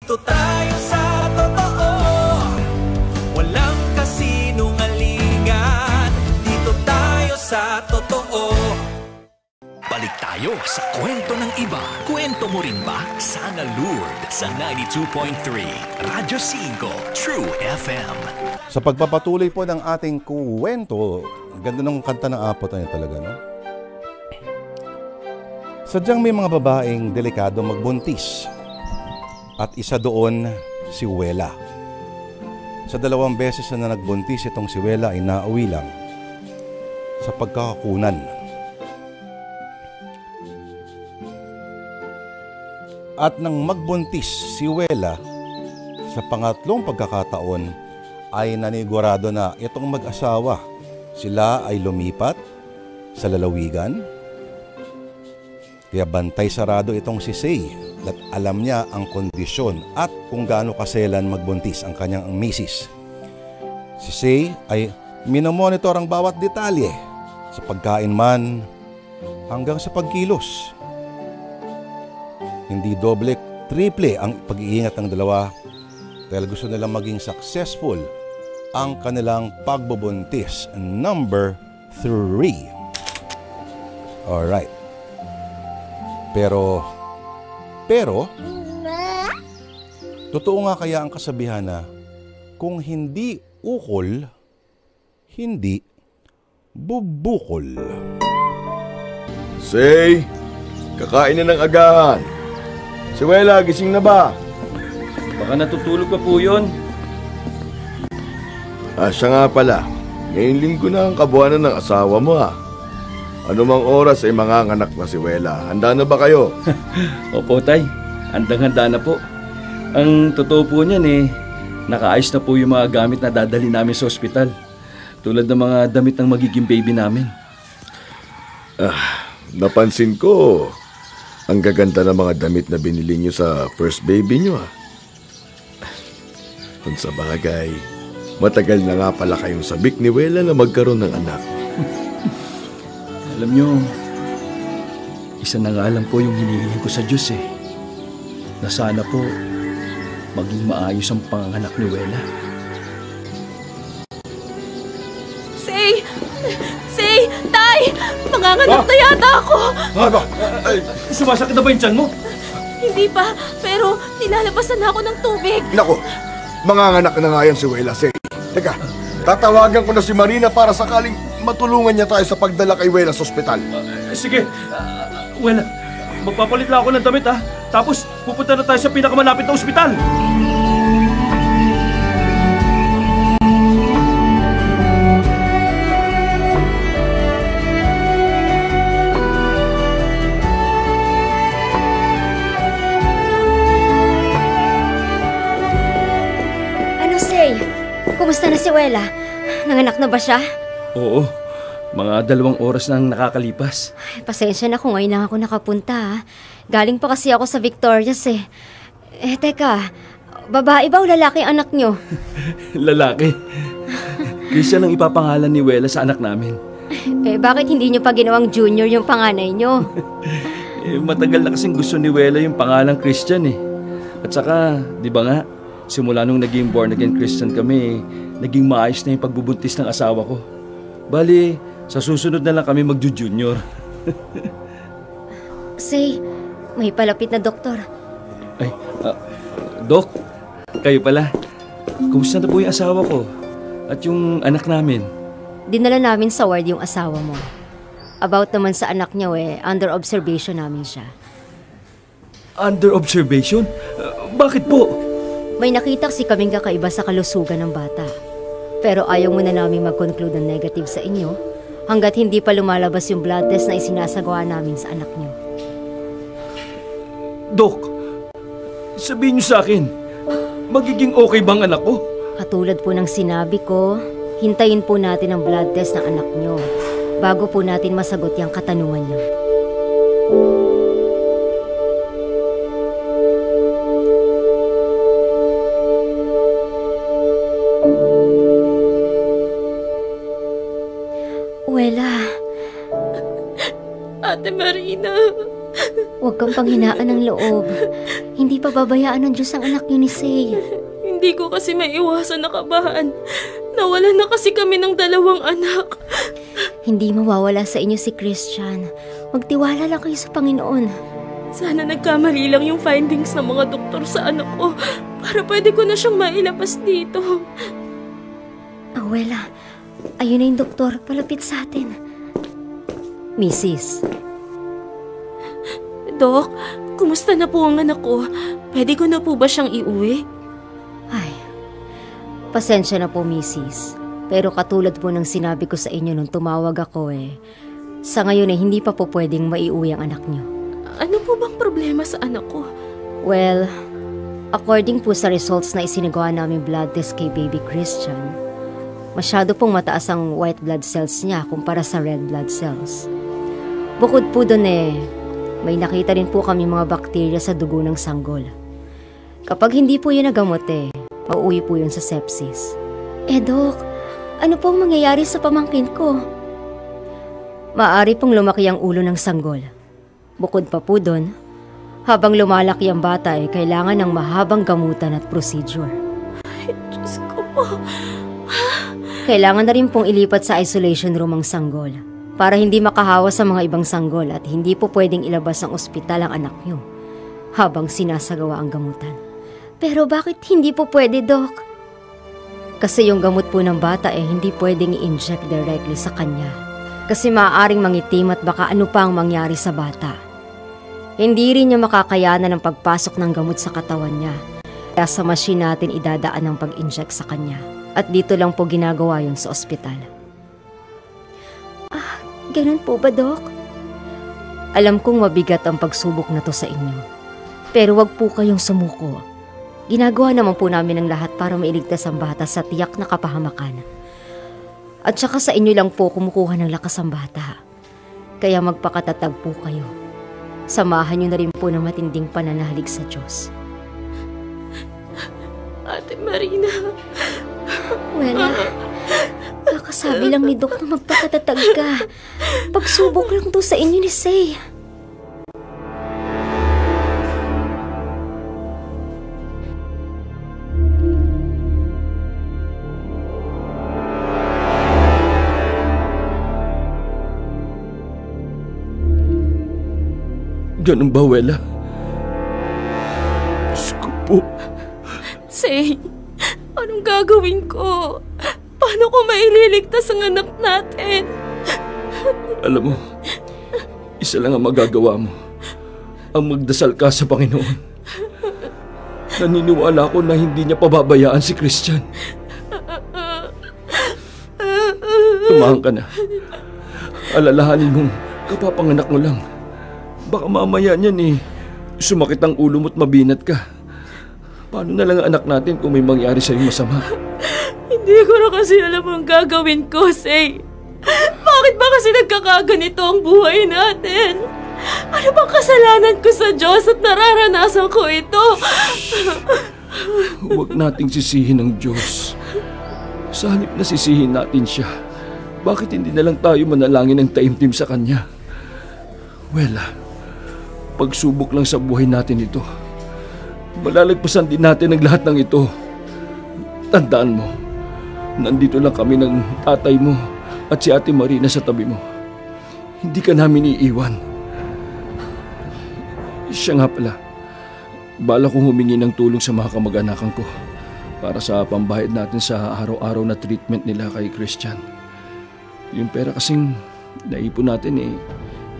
Dito tayo sa totoo, walang kasinungalingan. Dito tayo sa totoo. Balik tayo sa kwento ng iba. Kwento mo rin ba? Sana Lourd sa 92.3 Radyo 5 True FM. Sa pagpapatuloy po ng ating kwento, ganda ng kanta ng Apot na yun talaga, no? Sadyang may mga babaeng delikado magbuntis. At isa doon, si Wela. Sa 2 beses na nagbuntis itong si Wela ay nauwi lang sa pagkakakunan. At nang magbuntis si Wela, sa pangatlong pagkakataon ay nanigurado na itong mag-asawa. Sila ay lumipat sa lalawigan. Kaya bantay sarado itong si Say at alam niya ang kondisyon at kung gaano kaselan magbuntis ang kanyang misis. Si Say ay minomonitor ang bawat detalye sa pagkain man hanggang sa pagkilos. Hindi doble, triple ang pag-iingat ng dalawa dahil gusto nilang maging successful ang kanilang pagbubuntis. Number 3. Alright. Pero, totoo nga kaya ang kasabihan na kung hindi ukol, hindi bubukol. Say, kakain na ng agahan. Si Wela, gising na ba? Baka natutulog pa po yun. Siya nga pala. Ngayong linggo na ang kabuwanan ng asawa mo Anumang oras ay manganganak na si Wela. Handa na ba kayo? Opo, Tay. Handang-handa na po. Ang totoo po niyan nakaayos na po yung mga gamit na dadali namin sa ospital. Tulad ng mga damit ng magiging baby namin. Napansin ko, ang gaganda ng mga damit na binili niyo sa first baby niyo Kung sa bagay, matagal na nga pala kayong sabik ni Wela na magkaroon ng anak. Alam niyo, isa na nga lang po yung hinihiling ko sa Diyos na sana po maging maayos ang panganganak ni Wela. Say! Tay! Manganganak na yata ako! Ano? Sumasakit na ba yung tiyan mo? Hindi pa, pero nilalabasan na ako ng tubig. Naku, manganganak na nga yan si Wela, Say. Teka, tatawagan ko na si Marina para sakaling matulungan niya tayo sa pagdala kay Wela sa ospital. Sige, Wela, magpapalit lang ako ng damit Tapos pupunta na tayo sa pinakamalapit na ospital. Kumusta na si Wela? Nanganak na ba siya? Oo, mga 2 oras nang nakakalipas. Ay, pasensya na kung ngayon lang ako nakapunta. Galing pa kasi ako sa Victorias teka, babae ba o lalaki ang anak nyo? Lalaki. Christian ang ipapangalan ni Wela sa anak namin. Bakit hindi nyo pa ginawang Junior yung panganay nyo? Matagal na kasing gusto ni Wela yung pangalang Christian At saka, di ba nga, simula nung naging born again Christian kami, naging maayos na yung pagbubuntis ng asawa ko. Bali, sa susunod na lang kami magju-junior. Say, may palapit na doktor. Ay, Dok, kayo pala. Kumusta na po yung asawa ko? At yung anak namin? Dinala namin sa ward yung asawa mo. About naman sa anak niya under observation namin siya. Under observation? Bakit po? May nakita si kaming kakaiba sa kalusugan ng bata. Pero ayaw mo na namin mag-conclude ng negative sa inyo hanggat hindi pa lumalabas yung blood test na isinasagawa namin sa anak niyo. Dok, sabihin niyo sa akin, magiging okay bang anak ko? Katulad po ng sinabi ko, hintayin po natin ang blood test ng anak niyo bago po natin masagot yung katanungan niyo. Ate Marina. Huwag kang panghinaan ng loob. Hindi pa babayaan ng Diyos ang anak niyo ni Say. Hindi ko kasi maiwasan na kabahan. Nawalan na kasi kami ng 2 anak. Hindi mawawala sa inyo si Christian. Magtiwala lang kayo sa Panginoon. Sana nagkamali lang yung findings ng mga doktor sa anak ko para pwede ko na siyang mailabas dito. Abuela, ayun na yung doktor. Palapit sa atin. Mrs. Dok, kumusta na po ang anak ko? Pwede ko na po ba siyang iuwi? Ay, pasensya na po, Mrs. Pero katulad po ng sinabi ko sa inyo nung tumawag ako sa ngayon hindi pa po pwedeng maiuwi ang anak niyo. Ano po bang problema sa anak ko? Well, according po sa results na isinagawa namin blood test kay baby Christian, masyado pong mataas ang white blood cells niya kumpara sa red blood cells. Bukod po doon may nakita rin po kami mga bakterya sa dugo ng sanggol. Kapag hindi po yun nagamot mauwi po yun sa sepsis. Dok, ano pong mangyayari sa pamangkin ko? Maaari pong lumaki ang ulo ng sanggol. Bukod pa po doon, habang lumalaki ang bata kailangan ng mahabang gamutan at procedure. Ay, Diyos ko po. Kailangan na rin pong ilipat sa isolation room ang sanggol para hindi makahawa sa mga ibang sanggol at hindi po pwedeng ilabas ng ospital ang anak niyo habang sinasagawa ang gamutan. Pero bakit hindi po pwede, Doc? Kasi yung gamot po ng bata hindi pwedeng i-inject directly sa kanya. Kasi maaaring mangitim at baka ano pa ang mangyari sa bata. Hindi rin niya makakayanan ng pagpasok ng gamot sa katawan niya. Kaya sa machine natin idadaan ang pag-inject sa kanya. At dito lang po ginagawa yun sa ospital. Ganun po ba, Doc? Alam kong mabigat ang pagsubok na to sa inyo. Pero wag po kayong sumuko. Ginagawa naman po namin ang lahat para mailigtas ang bata sa tiyak na kapahamakan. At saka sa inyo lang po kumukuha ng lakas ang bata. Kaya magpakatatag po kayo. Samahan niyo na rin po ng matinding pananalig sa Diyos. Ate Marina. Wala. Kakasabi lang ni Doc na magpakatatag ka. Pagsubok lang to sa inyo ni Say. Ganun ba, Wela? Diyos ko po. Say, anong gagawin ko? Paano ko maililigtas ang anak natin? Alam mo, isa lang ang magagawa mo. Ang magdasal ka sa Panginoon. Naniniwala ako na hindi niya pababayaan si Christian. Tumahan ka na. Alalahanin mong kapapanganak mo lang. Baka mamaya niyan sumakit ang ulo mo't mabinat ka. Paano na lang ang anak natin kung may mangyari sa'yo masama? Hindi ko na kasi alam ang gagawin ko, Say. Bakit ba kasi nagkakaganito ang buhay natin? Ano bang kasalanan ko sa Diyos at nararanasan ko ito? Huwag nating sisihin ang Diyos. Sa halip na sisihin natin siya, bakit hindi na lang tayo manalangin ng taimtim sa Kanya? Pagsubok lang sa buhay natin ito. Malalagpasan din natin ang lahat ng ito. Tandaan mo, nandito lang kami ng tatay mo at si Ate Marina sa tabi mo. Hindi ka namin iiwan. Siya nga pala, bala kong humingi ng tulong sa mga kamag-anakan ko para sa pambayad natin sa araw-araw na treatment nila kay Christian. Yung pera kasing naipon natin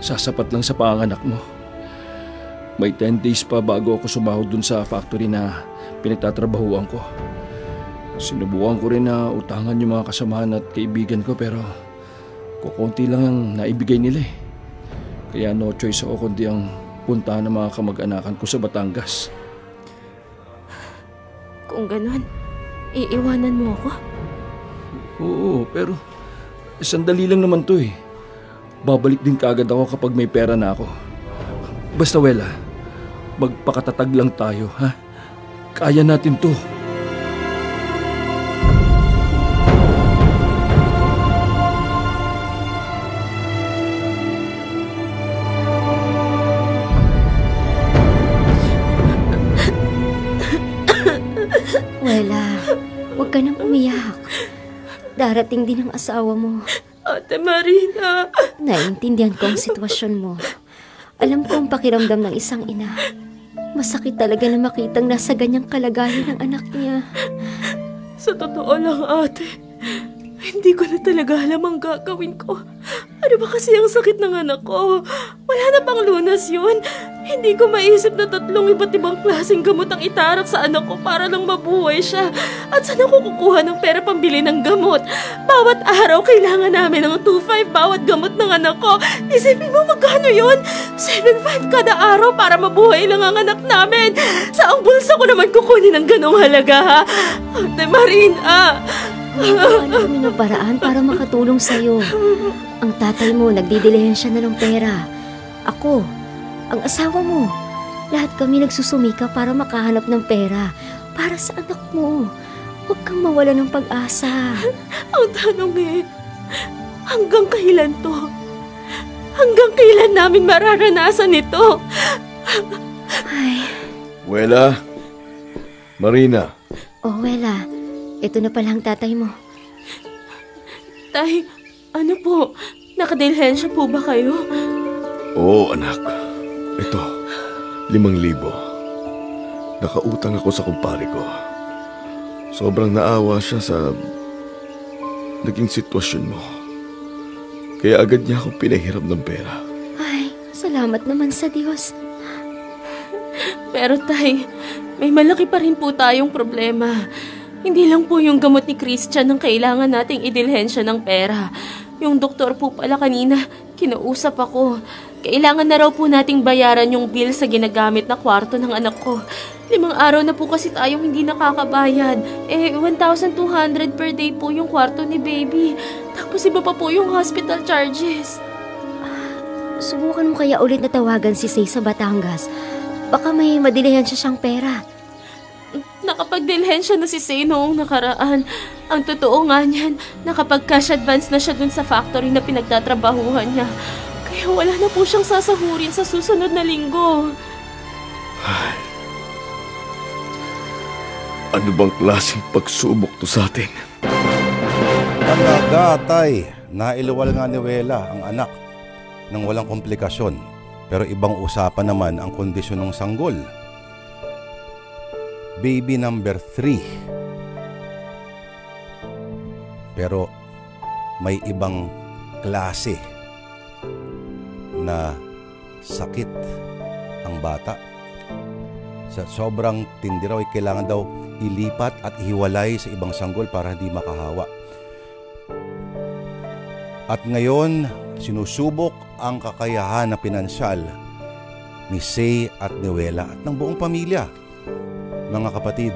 sasapat lang sa panganak mo. May 10 days pa bago ako sumahod dun sa factory na pinagtatrabahuan ko. Sinubukan ko rin na utangan yung mga kasamahan at kaibigan ko pero kukunti lang ang naibigay nila Kaya no choice ako kundi ang puntahan ng mga kamag-anakan ko sa Batangas. Kung ganun, iiwanan mo ako? Oo, pero sandali lang naman to Babalik din kaagad ako kapag may pera na ako. Basta Wela, magpakatatag lang tayo, ha? Kaya natin to. Wela, huwag ka nang umiyak. Darating din ang asawa mo. Ate Marina. Naiintindihan ko ang sitwasyon mo. Alam ko ang pakiramdam ng isang ina. Masakit talaga na makitang nasa ganyang kalagayan ng anak niya. Sa totoo lang, ate, hindi ko na talaga alam ang gagawin ko. Ano ba kasi ang sakit ng anak ko? Wala na pang lunas yun. Hindi ko maisip na 3 iba't ibang klaseng gamot ang itarak sa anak ko para lang mabuhay siya. At saan ako kukuha ng pera pambili ng gamot? Bawat araw kailangan namin ng 2.5 bawat gamot ng anak ko. Isipin mo magkano yun? 7.5 kada araw para mabuhay lang ang anak namin. Saang bulsa ko naman kukunin ng ganong halaga, ha? Ate Marina! Gagawa namin ng paraan para makatulong sa'yo. Ang tatay mo, nagdidilihensya na ng pera. Ako, ang asawa mo, lahat kami nagsusumika para makahanap ng pera para sa anak mo. Huwag kang mawala ng pag-asa. Ang tanong hanggang kailan to? Hanggang kailan namin mararanasan ito? Ay. Wela, Marina. Oh, Wela, ito na pala ang tatay mo. Tay, ano po? Nakadilhensya po ba kayo? Oo, anak. Ito, 5,000. Nakautang ako sa kumpare ko. Sobrang naawa siya sa naging sitwasyon mo. Kaya agad niya akong pinahiram ng pera. Ay, salamat naman sa Diyos. Pero tay, may malaki pa rin po tayong problema. Hindi lang po yung gamot ni Christian ang kailangan nating idilhensya ng pera. Yung doktor po pala kanina, kinausap ako. Kailangan na raw po nating bayaran yung bill sa ginagamit na kwarto ng anak ko. 5 araw na po kasi tayong hindi nakakabayad. 1,200 per day po yung kwarto ni baby. Tapos iba pa po yung hospital charges. Subukan mo kaya ulit na tawagan si Say sa Batangas. Baka may madilihensya siyang pera. Nakapagdilhensya na si Say noong nakaraan. Ang totoo nga niyan, nakapag-cash advance na siya dun sa factory na pinagtatrabahuhan niya. Kaya wala na po siyang sasahurin sa susunod na linggo. Ay, ano bang klaseng pagsubok to sa atin? Talaga, tay. Nailuwal nga ni Wela ang anak nang walang komplikasyon. Pero ibang usapan naman ang kondisyon ng sanggol. Baby number 3. Pero may ibang klase na sakit ang bata. Sa sobrang tindi raw, kailangan daw ilipat at ihiwalay sa ibang sanggol para hindi makahawa. At ngayon, sinusubok ang kakayahan na pinansyal ni Say at ni Wela at ng buong pamilya. Mga kapatid,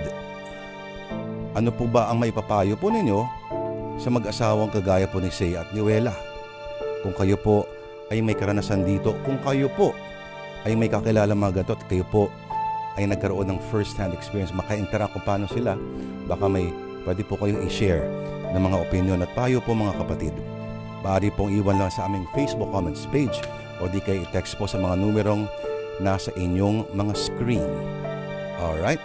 ano po ba ang maipapayo po ninyo sa mag-asawang kagaya po ni Say at ni Wela? Kung kayo po ay may karanasan dito, kung kayo po ay may kakilala mga ganito at kayo po ay nagkaroon ng first-hand experience, maka-interact kung paano sila, baka may pwede po kayong i-share ng mga opinion at payo po mga kapatid. Maaari pong iwan lang sa aming Facebook comments page o di kayo i-text po sa mga numerong nasa inyong mga screen. Alright?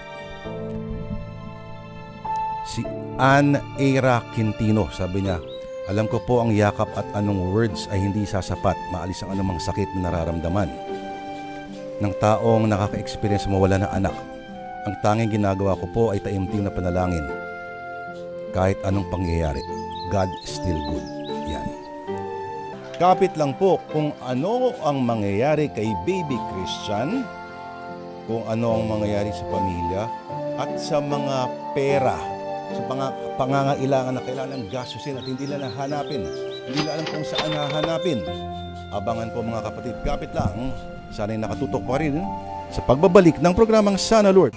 Si Ann Era Quintino, sabi niya, alam ko po ang yakap at anong words ay hindi sasapat maalis ang anumang sakit na nararamdaman ng taong nakaka-experience mawala ng anak. Ang tanging ginagawa ko po ay taimtim na panalangin. Kahit anong pangyayari, God is still good. Yan. Kapit lang po kung ano ang mangyayari kay baby Christian, kung ano ang mangyayari sa pamilya, at sa mga pera, sa pangangailangan na kailangan gastusin at hindi nila hanapin. Hindi nila alam kung saan hahanapin. Abangan po mga kapatid, kapit lang. Sana'y nakatutok pa rin sa pagbabalik ng programang Sana Lord.